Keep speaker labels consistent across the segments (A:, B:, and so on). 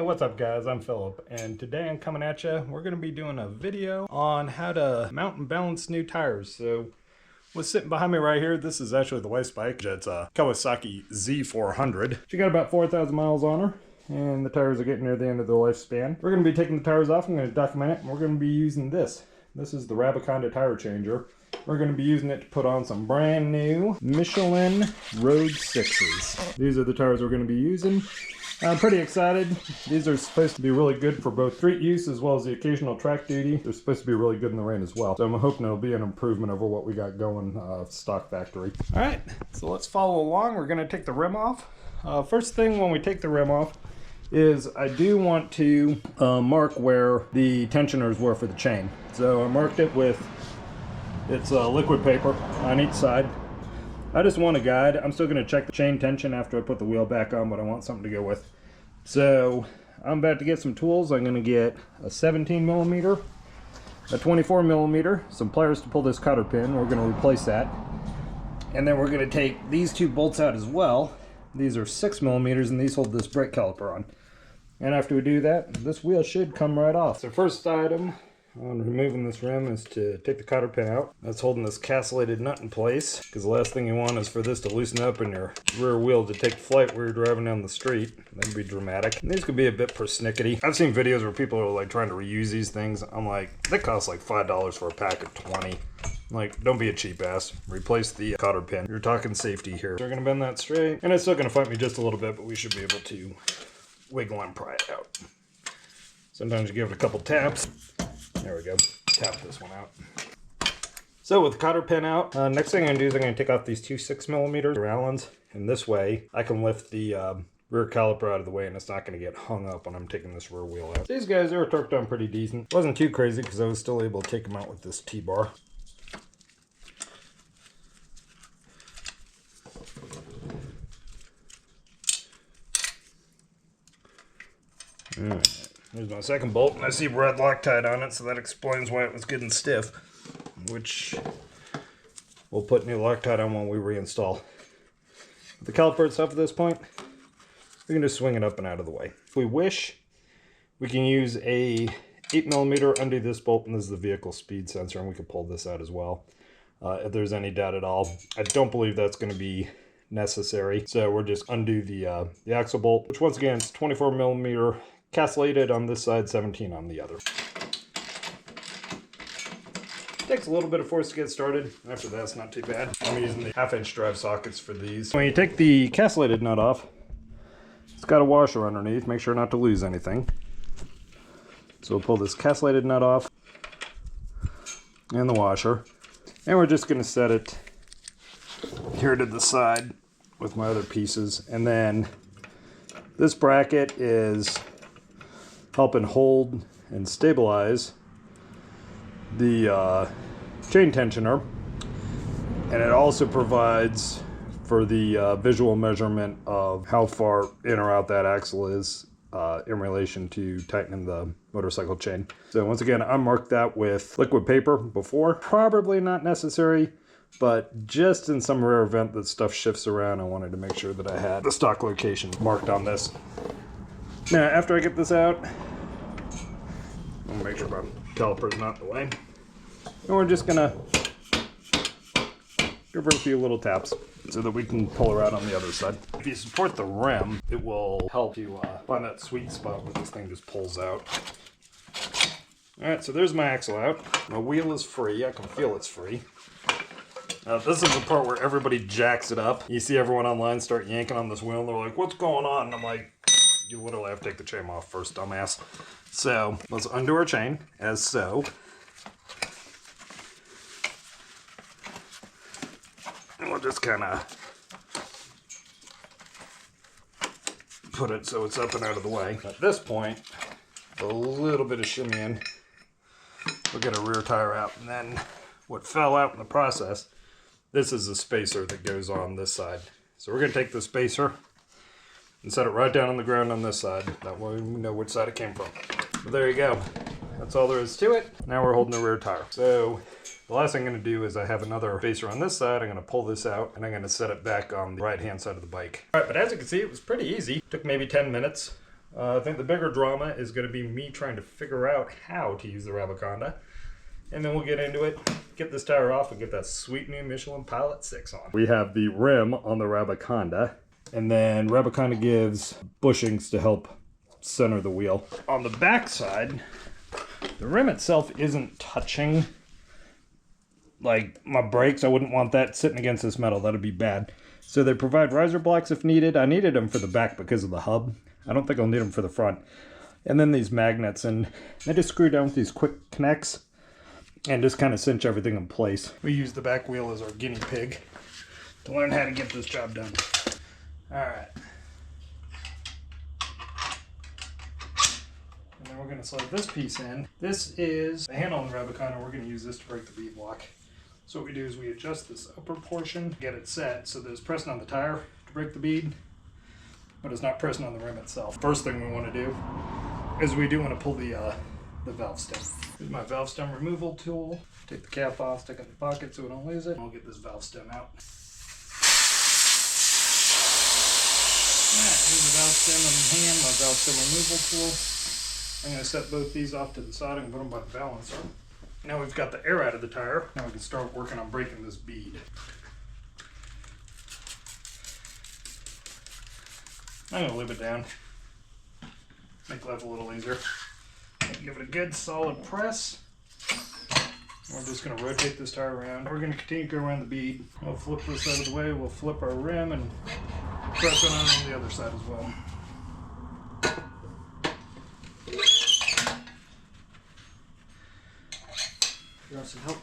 A: what's up guys, I'm Philip, and today I'm coming at you. We're going to be doing a video on how to mount and balance new tires. So what's sitting behind me right here, this is actually the wife's bike. It's a Kawasaki Z400. She got about 4,000 miles on her, and the tires are getting near the end of their lifespan. We're going to be taking the tires off, I'm going to document it, and we're going to be using this. This is the Rabaconda tire changer. We're going to be using it to put on some brand new Michelin Road 6s. These are the tires we're going to be using. I'm pretty excited. These are supposed to be really good for both street use as well as the occasional track duty. They're supposed to be really good in the rain as well. So I'm hoping it'll be an improvement over what we got going stock factory. All right, so let's follow along. We're going to take the rim off. First thing when we take the rim off is I do want to mark where the tensioners were for the chain. So I marked it with liquid paper on each side. I just want a guide. I'm still going to check the chain tension after I put the wheel back on, but I want something to go with. So I'm about to get some tools. I'm going to get a 17 millimeter, a 24 millimeter, some pliers to pull this cotter pin. We're going to replace that. And then we're going to take these two bolts out as well. These are 6 millimeters and these hold this brake caliper on. And after we do that, this wheel should come right off. So first item on removing this rim is to take the cotter pin out. That's holding this castellated nut in place, because the last thing you want is for this to loosen up in your rear wheel to take flight where you're driving down the street. That'd be dramatic. And these could be a bit persnickety. I've seen videos where people are like trying to reuse these things. I'm like, they cost like $5 for a pack of 20. Like, don't be a cheap ass. Replace the cotter pin. You're talking safety here. So we're gonna bend that straight, and it's still gonna fight me just a little bit, but we should be able to wiggle and pry it out. Sometimes you give it a couple taps. There we go. Tap this one out. So with the cotter pin out, next thing I'm going to do is I'm going to take off these two 6 millimeter Allens, and this way I can lift the rear caliper out of the way and it's not going to get hung up when I'm taking this rear wheel out. These guys, they were torqued on pretty decent. Wasn't too crazy because I was still able to take them out with this T-bar. Alright. There's my second bolt, and I see red Loctite on it, so that explains why it was good and stiff, which we'll put new Loctite on when we reinstall. The caliper itself at this point, we can just swing it up and out of the way. If we wish, we can use a 8 millimeter undo this bolt, and this is the vehicle speed sensor, and we can pull this out as well. If there's any doubt at all, I don't believe that's going to be necessary, so we'll just undo the axle bolt, which once again is 24 millimeter. Castellated on this side, 17 on the other. Takes a little bit of force to get started. After that, it's not too bad. I'm using the 1/2-inch drive sockets for these. When you take the castellated nut off, it's got a washer underneath. Make sure not to lose anything. So we'll pull this castellated nut off and the washer. And we're just going to set it here to the side with my other pieces. And then this bracket is helping hold and stabilize the chain tensioner, and it also provides for the visual measurement of how far in or out that axle is in relation to tightening the motorcycle chain. So once again, I marked that with liquid paper before. Probably not necessary, but just in some rare event that stuff shifts around, I wanted to make sure that I had the stock location marked on this. Now, after I get this out, I'll make sure my caliper's not in the way. And we're just gonna give her a few little taps so that we can pull her out on the other side. If you support the rim, it will help you find that sweet spot where this thing just pulls out. All right, so there's my axle out. My wheel is free. I can feel it's free. Now, this is the part where everybody jacks it up. You see everyone online start yanking on this wheel, and they're like, what's going on? And I'm like, you literally have to take the chain off first, dumbass. So let's undo our chain, as so. And we'll just kind of put it so it's up and out of the way. At this point, a little bit of shimmying, we'll get a rear tire out. And then what fell out in the process, this is the spacer that goes on this side. So we're going to take the spacer and set it right down on the ground on this side. That way we know which side it came from. But there you go. That's all there is to it. Now we're holding the rear tire. So the last thing I'm going to do is I have another spacer on this side. I'm going to pull this out and I'm going to set it back on the right hand side of the bike. All right, but as you can see, it was pretty easy. It took maybe 10 minutes. I think the bigger drama is going to be me trying to figure out how to use the Rabaconda. And then we'll get into it, get this tire off, and get that sweet new Michelin Pilot 6 on. We have the rim on the Rabaconda, and then Rabaconda gives bushings to help center the wheel. On the back side, the rim itself isn't touching like my brakes. I wouldn't want that sitting against this metal. That'd be bad. So they provide riser blocks if needed. I needed them for the back because of the hub. I don't think I'll need them for the front. And then these magnets, and they just screw down with these quick connects and just kind of cinch everything in place. We use the back wheel as our guinea pig to learn how to get this job done. All right. And then we're going to slide this piece in. This is the handle on the Rabaconda. We're going to use this to break the bead block. So what we do is we adjust this upper portion, get it set so that it's pressing on the tire to break the bead, but it's not pressing on the rim itself. First thing we want to do is we do want to pull the valve stem. Here's my valve stem removal tool. Take the cap off, stick it in the pocket so we don't lose it. I'll get this valve stem out. Alright, here's the valve stem in hand, my valve stem removal tool. I'm going to set both these off to the side and put them by the balancer. Now we've got the air out of the tire. Now we can start working on breaking this bead. I'm going to lube it down. Make life a little easier. Give it a good solid press. We're just going to rotate this tire around. We're going to continue to go around the bead. We'll flip this out of the way. We'll flip our rim and press it on the other side as well.
B: You want some help?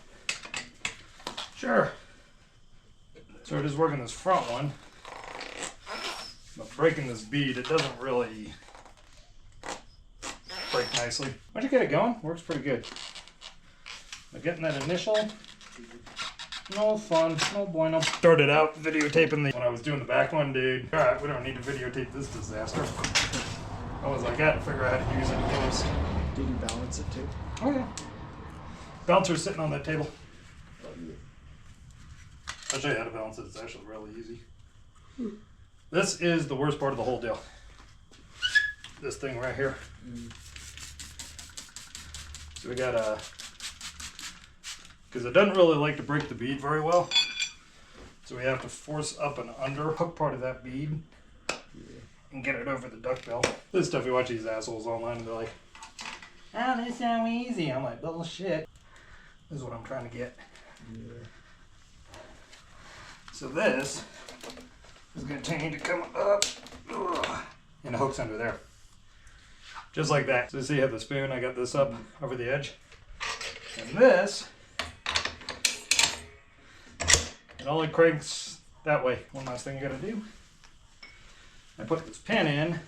A: Sure. So we're just working this front one. But breaking this bead, it doesn't really break nicely. Once you get it going, works pretty good. But getting that initial, no fun, no bueno. Started out videotaping when I was doing the back one, dude. All right, we don't need to videotape this disaster. I was like, I had to figure out how to use it first.
B: Did you balance it too?
A: Oh yeah. Bouncer's sitting on that table. I'll show you how to balance it. It's actually really easy. This is the worst part of the whole deal. This thing right here. So we got because it doesn't really like to break the bead very well. So we have to force up and under, hook part of that bead and get it over the duckbill. This is stuff you watch these assholes online and they're like, oh, this is so easy. I'm like, bullshit. This is what I'm trying to get.
B: Yeah.
A: So this is going to continue to come up, and the hook's under there. Just like that. So see, I have the spoon, I got this up over the edge. And this, it only cranks that way. One last thing you got to do. I put this pin in.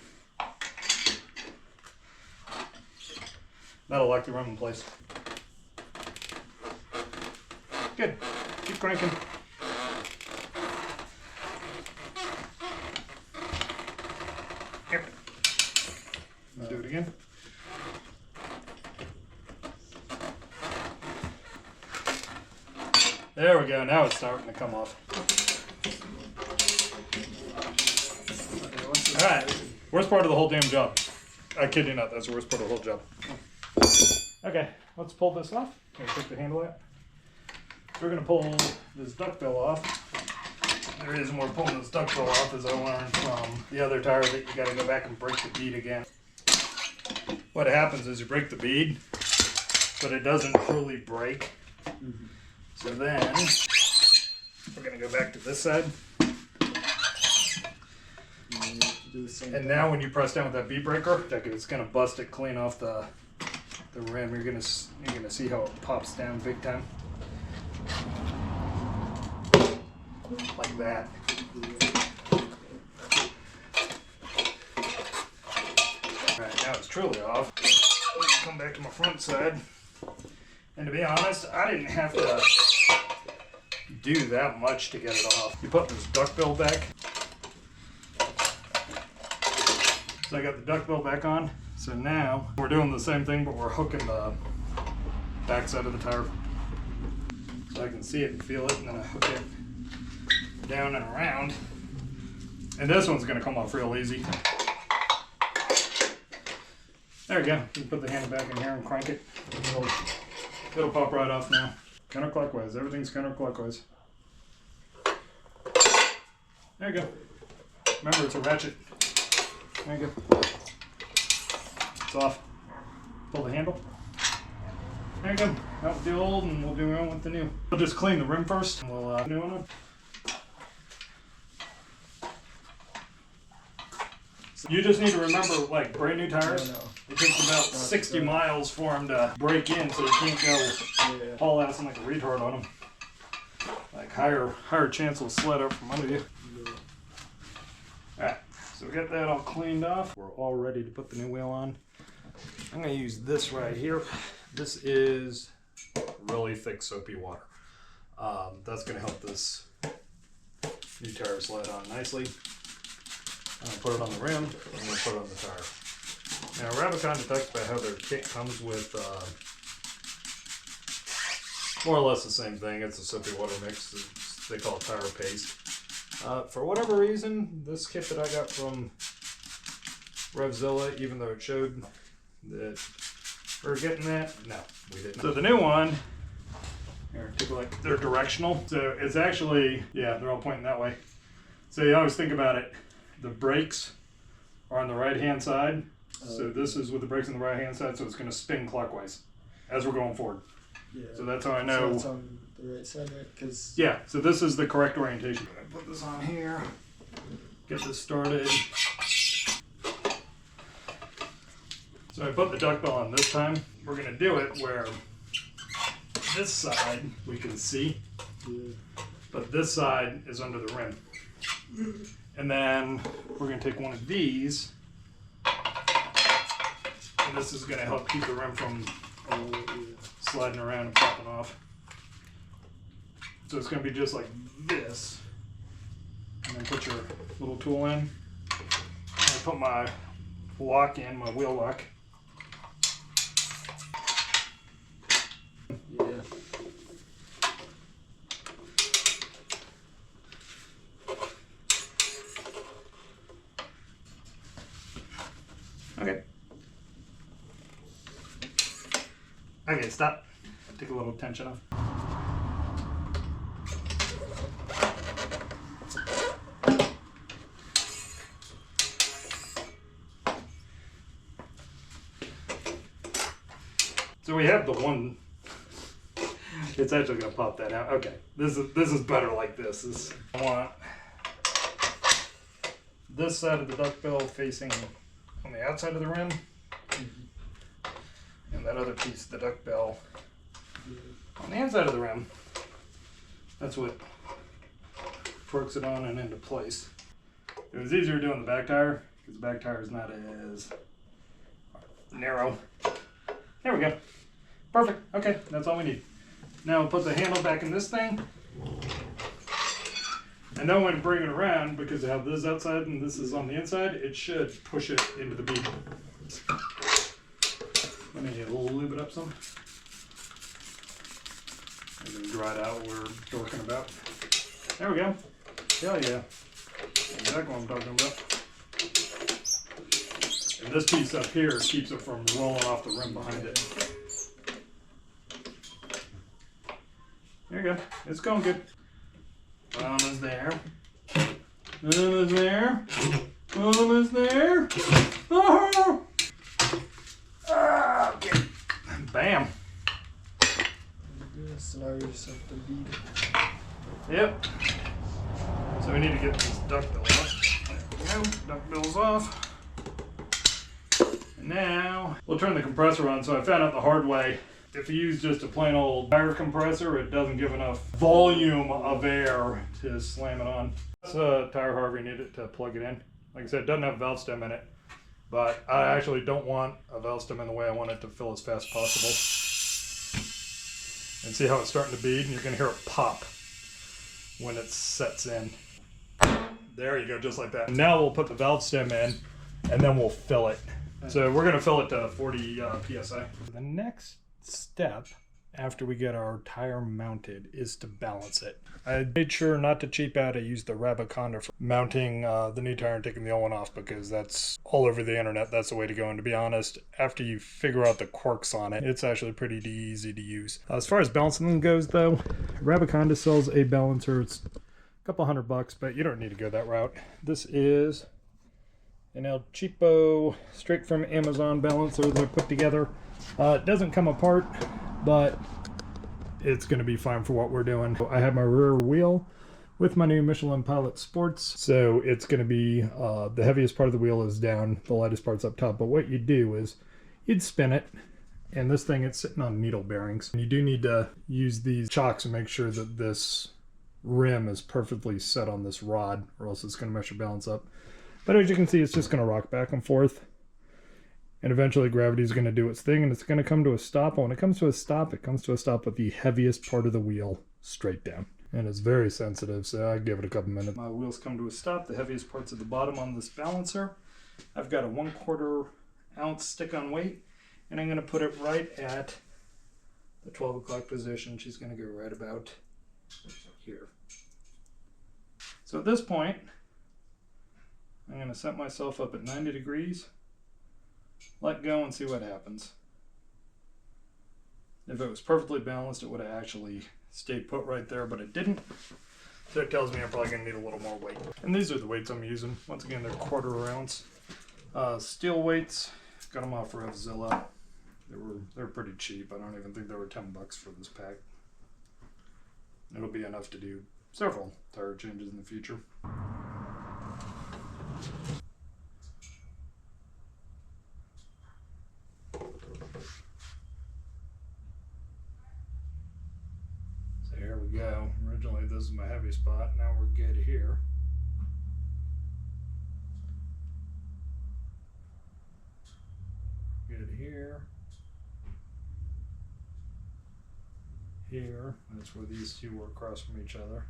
A: That'll lock the rim in place. Good. Keep cranking. Here. Let's do it again. There we go. Now it's starting to come off. All right. Worst part of the whole damn job. I kid you not. That's the worst part of the whole job. Okay. Let's pull this off. Can I take the handle out? We're going to pull this duckbill off. The reason we're pulling this duckbill off is I learned from the other tire that you got to go back and break the bead again. What happens is you break the bead, but it doesn't truly break. So then we're going to go back to this side. And now when you press down with that bead breaker, it's going to bust it clean off the rim. You're going to see how it pops down big time. Like that. Alright, now it's truly off. Come back to my front side. And to be honest, I didn't have to do that much to get it off. You put this duckbill back. So I got the duckbill back on. So now we're doing the same thing, but we're hooking the back side of the tire. So I can see it and feel it, and then I hook it down and around. And this one's going to come off real easy. There we go. You can put the handle back in here and crank it. It'll pop right off now. Counterclockwise. Everything's counterclockwise. There you go. Remember, it's a ratchet. There you go. It's off. Pull the handle. There you go. Out with the old, and we'll do one with the new. We'll just clean the rim first, and we'll new one on. So you just need to remember, like brand new tires. It takes about 60 miles for them to break in, so you can't go haul ass like a retard on them. Like higher chance will slide up from under you. Alright, so we got that all cleaned off. We're all ready to put the new wheel on. I'm going to use this right here. This is really thick soapy water. That's going to help this new tire slide on nicely. I'm going to put it on the rim, and I'm going to put it on the tire. Now, Rabaconda talks about how their kit comes with more or less the same thing. It's a soapy water mix. They call it tire paste. For whatever reason, this kit that I got from Revzilla, even though it showed that we're getting that, no, we didn't. So the new one, here, take a look. They're directional. So it's actually, yeah, they're all pointing that way. So you always think about it. The brakes are on the right-hand side. So this is with the brakes on the right-hand side, so it's going to spin clockwise as we're going forward. Yeah. So that's how I know. So it's
B: on the right side, right? Cause
A: yeah, so this is the correct orientation. I'm going to put this on here, get this started. So I put the duck bill on this time. We're going to do it where this side we can see, but this side is under the rim. And then we're going to take one of these, and this is going to help keep the rim from sliding around and popping off. So it's going to be just like this. And then put your little tool in. And I put my lock in, my wheel lock. Yeah. Okay. Okay, stop. Take a little tension off. So we have the one. It's actually gonna pop that out. Okay, this is better like this. I want this side of the duck bill facing on the outside of the rim, and that other piece of the duck bill on the inside of the rim. That's what torques it on and into place. It was easier doing the back tire because the back tire is not as narrow. There we go. Perfect. Okay, that's all we need. Now we'll put the handle back in this thing. And then when you bring it around, because I have this outside and this is on the inside, it should push it into the bead. Let me lube it up some. And then dry it out what we're talking about. There we go. Hell yeah. Exactly what I'm talking about. And this piece up here keeps it from rolling off the rim behind it. There you go. It's going good. Bottom is there. Bottom is there. Bottom is there. Oh! Okay. Bam.
B: so now you just have to bead.
A: Yep. So we need to get this duck bill off. There we go. Duck bill's off. And now we'll turn the compressor on. So I found out the hard way. If you use just a plain old tire compressor, it doesn't give enough volume of air to slam it on. That's a tire however you need it to plug it in. Like I said, it doesn't have a valve stem in it, but I actually don't want a valve stem in the way I want it to fill as fast as possible. And see how it's starting to bead, and you're going to hear it pop when it sets in. There you go, just like that. Now we'll put the valve stem in, and then we'll fill it. So we're going to fill it to 40 PSI. The next step after we get our tire mounted is to balance it. I made sure not to cheap out. I used the Rabaconda for mounting the new tire and taking the old one off because that's all over the internet. That's the way to go. And to be honest, after you figure out the quirks on it, it's actually pretty easy to use. As far as balancing them goes though, Rabaconda sells a balancer. It's a couple $100, but you don't need to go that route. This is an El Cheapo straight from Amazon balancer that I put together. It doesn't come apart, but it's going to be fine for what we're doing. I have my rear wheel with my new Michelin Pilot Sports, so it's going to be the heaviest part of the wheel is down, the lightest part's up top. But what you do is you'd spin it, and this thing, it's sitting on needle bearings. And you do need to use these chocks and make sure that this rim is perfectly set on this rod, or else it's going to mess your balance up. But as you can see, it's just going to rock back and forth. And eventually gravity is going to do its thing, and it's going to come to a stop. And when it comes to a stop, it comes to a stop with the heaviest part of the wheel straight down. And it's very sensitive, so I give it a couple minutes. My wheels come to a stop. The heaviest part's at the bottom on this balancer. I've got a 1/4 ounce stick-on weight, and I'm going to put it right at the 12 o'clock position. She's going to go right about here. So at this point, I'm going to set myself up at 90 degrees, let go, and see what happens. If it was perfectly balanced, it would have actually stayed put right there, but it didn't. So it tells me I'm probably going to need a little more weight. And these are the weights I'm using. Once again, they're 1/4 ounce. Steel weights, got them off RevZilla. They're pretty cheap. I don't even think they were $10 for this pack. It'll be enough to do several tire changes in the future. So here we go. Originally this is my heavy spot. Now we're good here. Good here. Here. That's where these two were across from each other.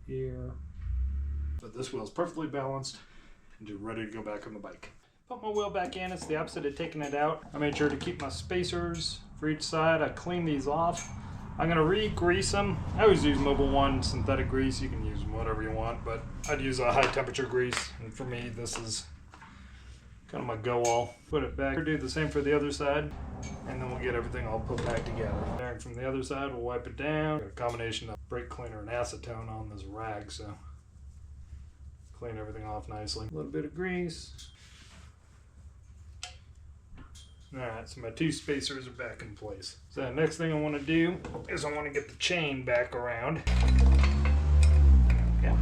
A: Here. But this wheel's perfectly balanced and just ready to go back on the bike. Put my wheel back in. It's the opposite of taking it out. I made sure to keep my spacers for each side. I cleaned these off. I'm going to re-grease them. I always use Mobil 1 synthetic grease. You can use whatever you want, but I'd use a high temperature grease. And for me, this is kind of my go-all. Put it back. Do the same for the other side, and then we'll get everything all put back together. And from the other side, we'll wipe it down. Got a combination of brake cleaner and acetone on this rag, so clean everything off nicely. A little bit of grease. Alright, so my two spacers are back in place. So the next thing I want to do is I want to get the chain back around. Yeah.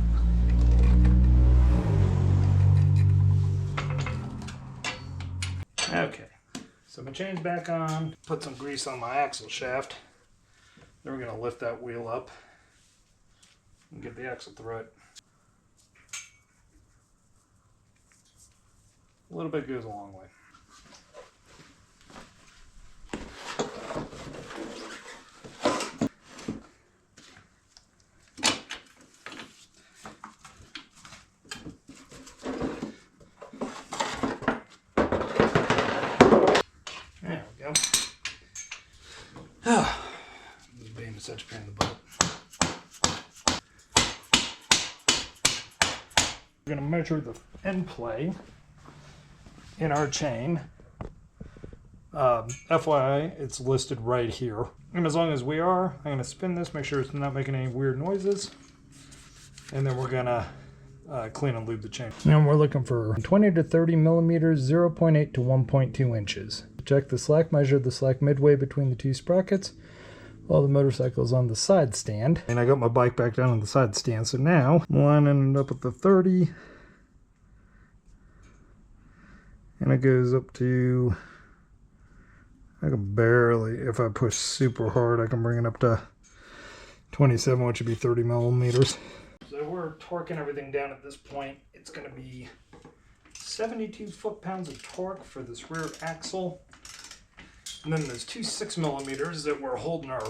A: Okay, so my chain's back on. Put some grease on my axle shaft. Then we're going to lift that wheel up and get the axle through it. A little bit goes a long way. There we go. This being such a pain in the butt. We're going to measure the end play in our chain. FYI, it's listed right here. And as long as we are, I'm going to spin this, make sure it's not making any weird noises. And then we're going to clean and lube the chain. And we're looking for 20 to 30 millimeters, 0.8 to 1.2 inches. Check the slack, measure the slack midway between the two sprockets while the motorcycle is on the side stand. And I got my bike back down on the side stand, so now I'm lining it up with the 30. And it goes up to, I can barely, if I push super hard, I can bring it up to 27, which would be 30 millimeters. So we're torquing everything down at this point. It's going to be 72 foot-pounds of torque for this rear axle. And then there's two 6 millimeters that we're holding our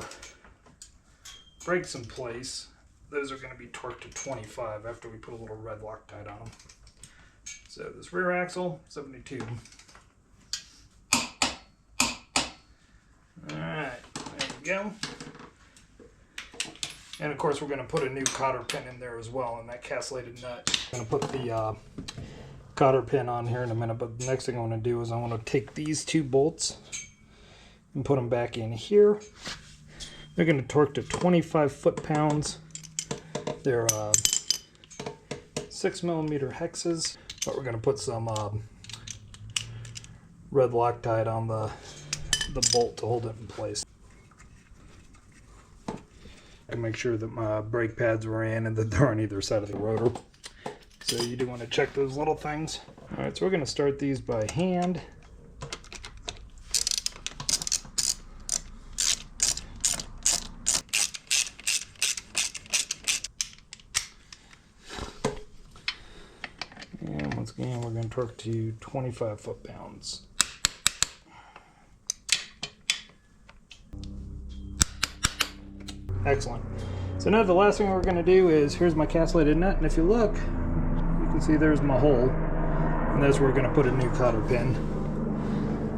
A: brakes in place. Those are going to be torqued to 25 after we put a little red Loctite on them. So this rear axle, 72. Alright, there we go. And of course we're going to put a new cotter pin in there as well in that castellated nut. I'm going to put the cotter pin on here in a minute, but the next thing I want to do is I want to take these two bolts and put them back in here. They're going to torque to 25 foot-pounds. They're 6mm hexes, but we're going to put some red Loctite on the bolt to hold it in place. And make sure that my brake pads were in and that they're on either side of the rotor. So you do want to check those little things. Alright, so we're going to start these by hand. And once again, we're going to torque to 25 foot-pounds. Excellent. So now the last thing we're going to do is, here's my castellated nut, and if you look, you can see there's my hole, and that's where we're going to put a new cotter pin.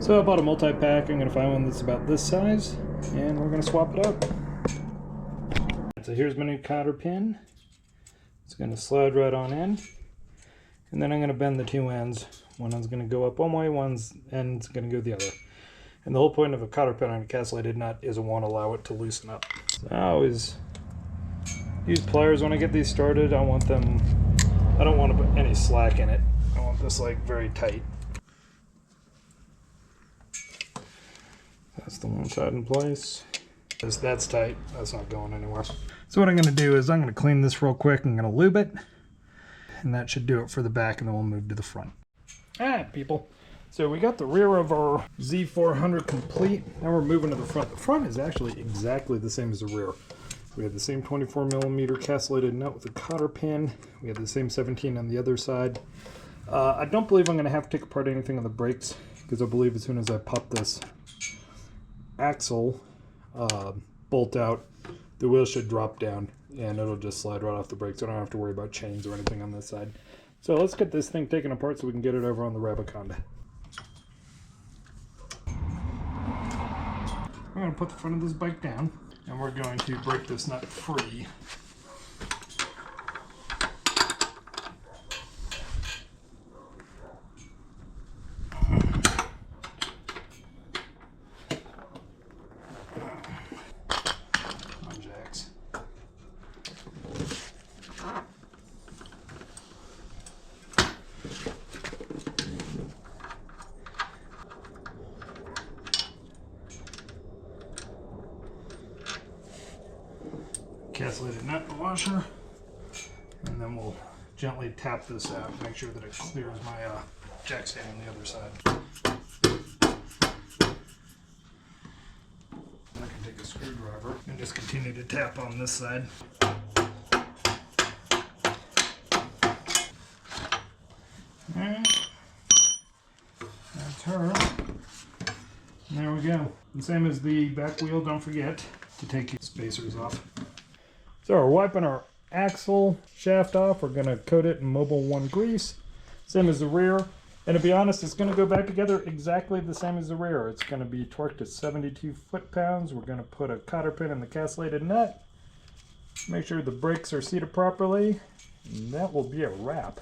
A: So I bought a multi-pack. I'm going to find one that's about this size, and we're going to swap it out. So here's my new cotter pin. It's going to slide right on in, and then I'm going to bend the two ends. One end's going to go up one way, one's end's going to go the other. And the whole point of a cotter pin on a castellated nut is I want to allow it to loosen up. So I always use pliers when I get these started. I don't want to put any slack in it. I want this like very tight. That's the one side in place. That's tight. That's not going anywhere. So what I'm going to do is I'm going to clean this real quick. I'm going to lube it. And that should do it for the back, and then we'll move to the front. Alright, people. So we got the rear of our Z400 complete. Now we're moving to the front. The front is actually exactly the same as the rear. We have the same 24mm castellated nut with a cotter pin. We have the same 17 on the other side. I don't believe I'm going to have to take apart anything on the brakes, because I believe as soon as I pop this axle bolt out, the wheel should drop down and it'll just slide right off the brakes. I don't have to worry about chains or anything on this side. So let's get this thing taken apart so we can get it over on the Rabaconda. We're going to put the front of this bike down, and we're going to break this nut free. Castellated nut washer, and then we'll gently tap this out, make sure that it clears my jack stand on the other side. I can take a screwdriver and just continue to tap on this side. Alright, that's her. And there we go. And same as the back wheel, don't forget to take your spacers off. So we're wiping our axle shaft off. We're going to coat it in Mobil 1 grease, same as the rear. And to be honest, it's going to go back together exactly the same as the rear. It's going to be torqued to 72 foot-pounds. We're going to put a cotter pin in the castellated nut. Make sure the brakes are seated properly. And that will be a wrap.